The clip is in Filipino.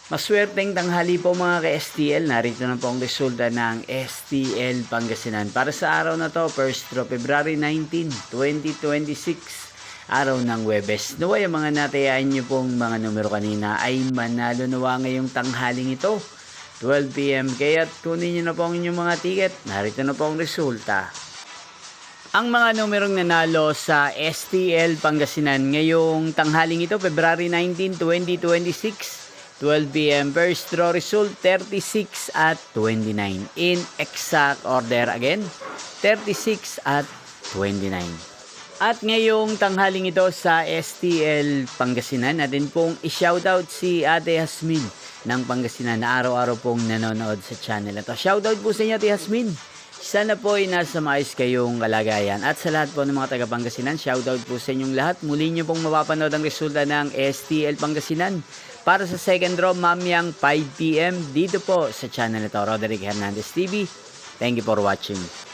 Maswerteng tanghali po mga ka-STL. Narito na po ang resulta ng STL Pangasinan. Para sa araw na to, 1st of February 19, 2026. Araw ng Webes. Naway ang mga natayaan nyo pong mga numero kanina ay manalo nawa ngayong tanghaling ito. 12 PM. Kaya't kunin nyo na po ang inyong mga ticket. Narito na po ang resulta. Ang mga numerong nanalo sa STL Pangasinan ngayong tanghaling ito, February 19, 2026. 12 PM. First draw result 36 at 29. In exact order again, 36 at 29. At ngayong tanghaling ito sa STL Pangasinan, natin pong i-shoutout si Ate Hasmin ng Pangasinan na araw-araw pong nanonood sa channel na to. Shoutout po sa inyo, Ate Hasmin. Sana po ay nasa maayos kayong kalagayan. At sa lahat po ng mga taga Pangasinan, shoutout po sa inyong lahat. Muli nyo pong mapapanood ang resulta ng STL Pangasinan para sa second draw mamayang 5 PM dito po sa channel na to, Roderick Hernandez TV. Thank you for watching.